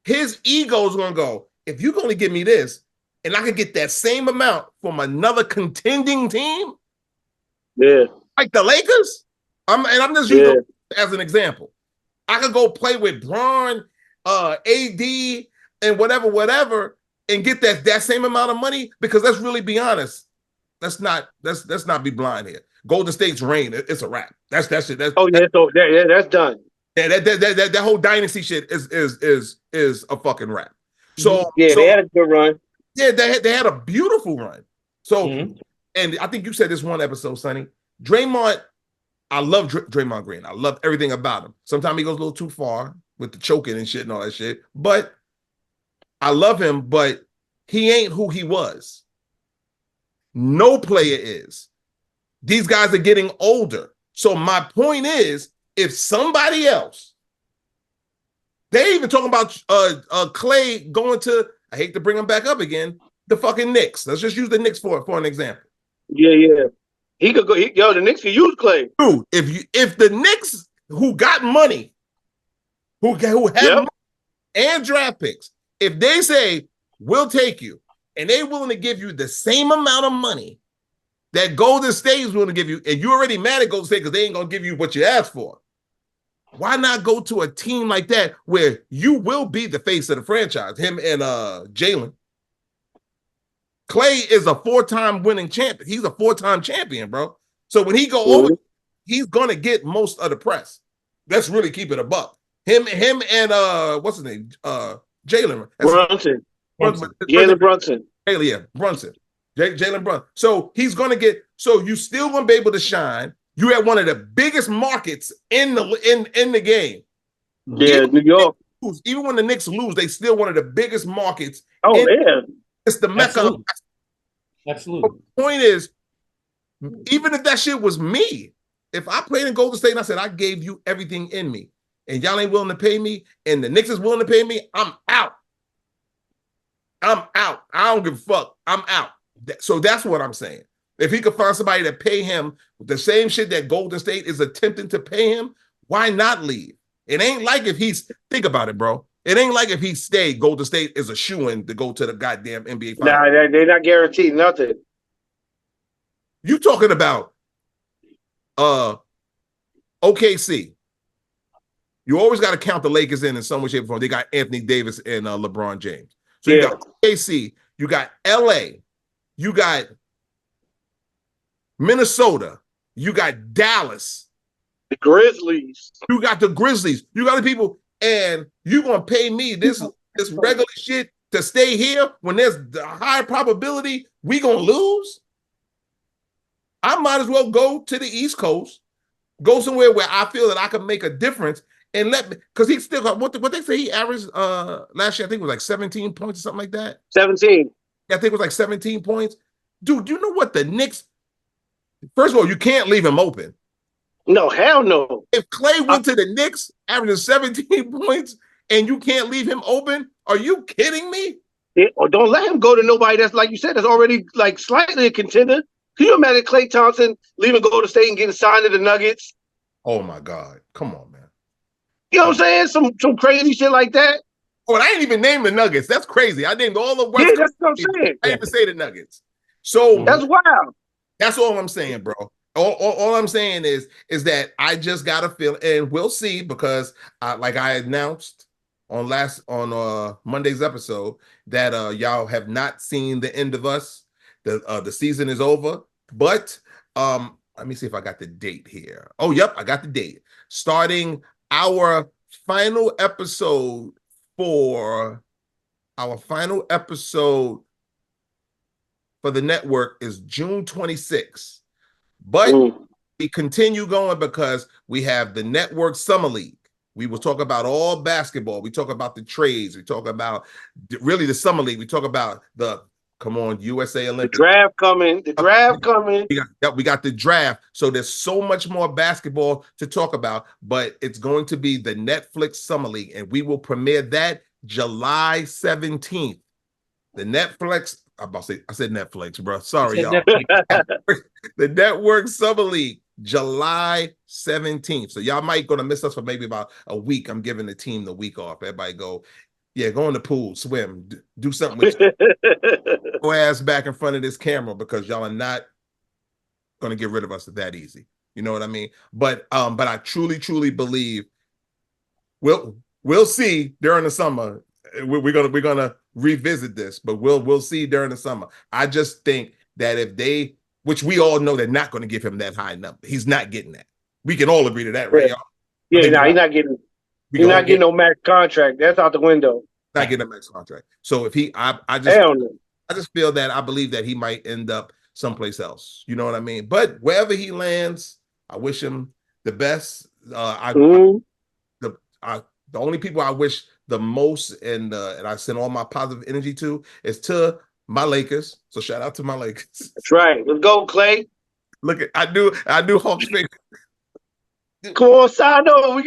his ego's gonna go, if you can only give me this, and I could get that same amount from another contending team, like the Lakers, I'm just using as an example. I could go play with Bron, AD, and whatever, and get that same amount of money, because let's really be honest. Let's not be blind here. Golden State's reign, it's a wrap. That's it. That's done. Yeah, that whole dynasty shit is a fucking wrap. So they had a good run. Yeah, they had a beautiful run. So, and I think you said this one episode, Sonny. Draymond, I love Draymond Green. I love everything about him. Sometimes he goes a little too far with the choking and shit and all that shit. But I love him, but he ain't who he was. No player is. These guys are getting older. So my point is, if somebody else, they even talking about Klay going to, I hate to bring them back up again. The fucking Knicks. Let's just use the Knicks for an example. Yeah. He could go. The Knicks could use Klay. Dude, if the Knicks who got money, who have money and draft picks, if they say we'll take you, and they're willing to give you the same amount of money that Golden State is willing to give you, and you're already mad at Golden State because they ain't gonna give you what you asked for. Why not go to a team like that where you will be the face of the franchise? Him and Jalen. Klay is a 4-time winning champion. He's a 4-time champion, bro. So when he go over, he's gonna get most of the press. Let's really keep it a buck. Him and what's his name? Jalen Brunson. Jalen Brunson. Brunson. Jalen Brunson. So he's gonna get. So you still gonna be able to shine. You had one of the biggest markets in the game. Yeah, New York. Even when the Knicks lose, they still one of the biggest markets. Oh, yeah. It's the mecca. Absolutely. The point is, even if that shit was me, if I played in Golden State and I said, I gave you everything in me, and y'all ain't willing to pay me, and the Knicks is willing to pay me, I'm out. I don't give a fuck. I'm out. So that's what I'm saying. If he could find somebody to pay him the same shit that Golden State is attempting to pay him, why not leave? It ain't like if think about it, bro. It ain't like if he stayed, Golden State is a shoo-in to go to the goddamn NBA Finals. Nah, they're not guaranteed nothing. You talking about OKC. You always got to count the Lakers in some way, shape, or form. They got Anthony Davis and LeBron James. So you got OKC, you got LA, you got Minnesota, you got Dallas, the Grizzlies, you got the Grizzlies, you got the people, and you gonna pay me this regular shit to stay here when there's the high probability we gonna lose? I might as well go to the East Coast, go somewhere where I feel that I can make a difference, and because he still got what they say he averaged last year. I think it was like 17 points or something like that. 17. Yeah, I think it was like 17 points. Dude, you know what the Knicks? First of all, you can't leave him open. No, hell no. If Klay went to the Knicks averaging 17 points and you can't leave him open, are you kidding me? Or don't let him go to nobody that's, like you said, that's already like slightly a contender. Can you imagine Klay Thompson leaving Golden State and getting signed to the Nuggets? Oh my God. Come on, man. You know what I'm saying? Some crazy shit like that. Oh, and I ain't even named the Nuggets. That's crazy. I named all the West. Yeah, that's what I'm saying. I didn't even say the Nuggets. So that's wild. That's all I'm saying, bro. All I'm saying is that I just got a feel, and we'll see, because like I announced on Monday's episode that y'all have not seen the end of us. The season is over, but let me see if I got the date here. Oh, yep, I got the date. Starting our final episode for the network is June 26th. But we continue going because we have the network summer league. We will talk about all basketball. We talk about the trades. We talk about really the summer league. We talk about USA Olympics. The draft coming. We got the draft. So there's so much more basketball to talk about, but it's going to be the Netflix Summer League, and we will premiere that July 17th. The Netflix, I said Netflix, bro. Sorry, y'all. The Network Summer League, July 17th. So y'all might gonna miss us for maybe about a week. I'm giving the team the week off. Everybody go in the pool, swim, do something with your ass back in front of this camera, because y'all are not gonna get rid of us that easy. You know what I mean? But I truly, truly believe we'll see during the summer. We're gonna revisit this, but we'll see during the summer. I just think that which we all know they're not going to give him that high number. He's not getting that. We can all agree to that, right, y'all? Yeah, he's not getting. He's not getting no max contract. That's out the window. Not getting a max contract. So if I just feel that I believe that he might end up someplace else. You know what I mean? But wherever he lands, I wish him the best. The only people I wish the most and I send all my positive energy to is to my Lakers. So shout out to my Lakers. That's right. Let's go, Klay. Look, I do Hawks fingers. Come on, Sano.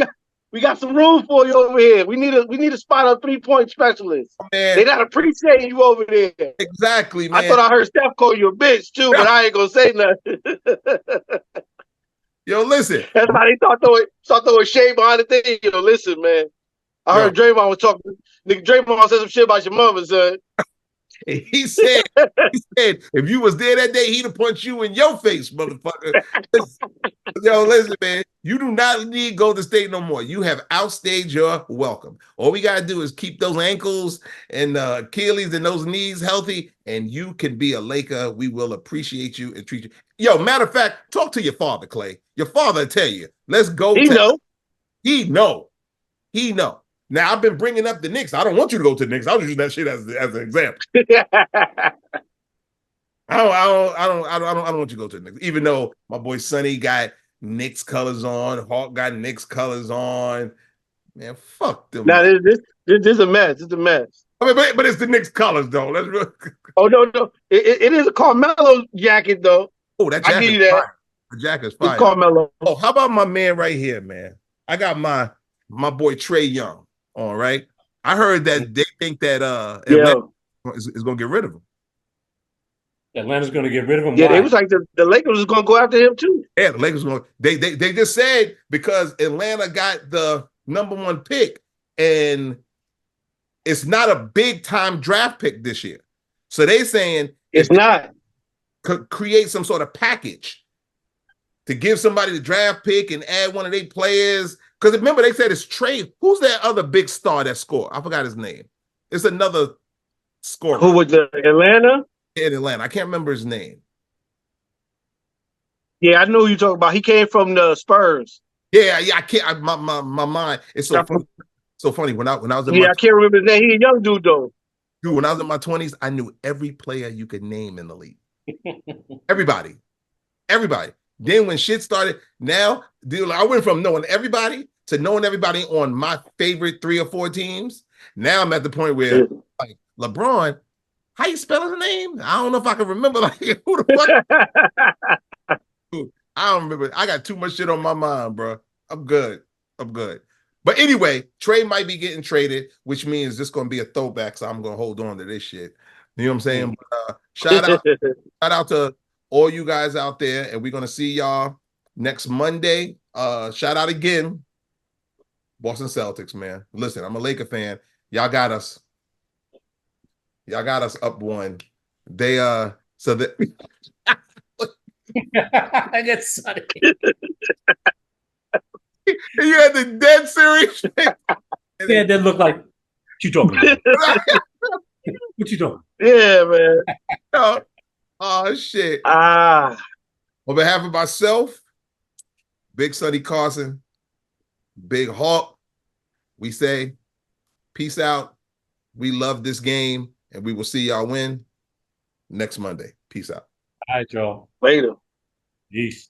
We got some room for you over here. We need a spot on 3-point specialist. Man. They not appreciating you over there. Exactly, man. I thought I heard Steph call you a bitch too, but I ain't gonna say nothing. Yo, listen. That's how they start throwing shade behind the thing. Yo, listen, man. I heard Draymond was talking. Nigga, Draymond said some shit about your mother, son. He said, if you was there that day, he'd have punched you in your face, motherfucker. Yo, listen, man. You do not need Golden State no more. You have outstayed your welcome. All we gotta do is keep those ankles and Achilles and those knees healthy, and you can be a Laker. We will appreciate you and treat you. Yo, matter of fact, talk to your father, Klay. Your father will tell you. Let's go. He know. He know. He know. Now I've been bringing up the Knicks. I don't want you to go to the Knicks. I was using that shit as an example. I don't want you to go to the Knicks. Even though my boy Sonny got Knicks colors on, Hawk got Knicks colors on. Man, fuck them. Now this is a mess. It's a mess. I mean, but it's the Knicks colors though. That's real. Oh no. It is a Carmelo jacket though. Oh, that jacket. I give you that. Fire. The jacket's fire. It's Carmelo. Oh, how about my man right here, man? I got my boy Trae Young on, right? I heard that they think that Atlanta is gonna get rid of him. Atlanta's going to get rid of him. Yeah, it was like the Lakers was going to go after him too. Yeah, the Lakers going. They just said because Atlanta got the #1 pick, and it's not a big time draft pick this year. So they saying it's not. Create some sort of package to give somebody the draft pick and add one of their players. Because remember, they said it's Trae. Who's that other big star that scored? I forgot his name. It's another scorer. Who was Atlanta? In Atlanta. I can't remember his name. Yeah, I know who you're talking about. He came from the Spurs. Yeah, I can't. My mind. It's so funny. So funny. When I was in I can't remember his name. He a young dude though. Dude, when I was in my 20s, I knew every player you could name in the league. Everybody. Then when shit started, now, dude, I went from knowing everybody to knowing everybody on my favorite 3 or 4 teams. Now I'm at the point where, like, LeBron, how you spell his name? I don't know if I can remember. Like, who the fuck? Dude, I don't remember. I got too much shit on my mind, bro. I'm good. But anyway, Trae might be getting traded, which means this going to be a throwback, so I'm going to hold on to this shit. You know what I'm saying? But, shout out to all you guys out there, and we're going to see y'all next Monday. Shout out again, Boston Celtics, man. Listen, I'm a Laker fan. Y'all got us up 1. They so that I get sunny. You had the dead serious. Yeah, that look like what you talking about? What you doing? Yeah, man. Oh shit. On behalf of myself, Big Sonny Carson, Big Hawk, we say peace out. We love this game, and we will see y'all win next Monday. Peace out. All right, y'all. Later. Peace.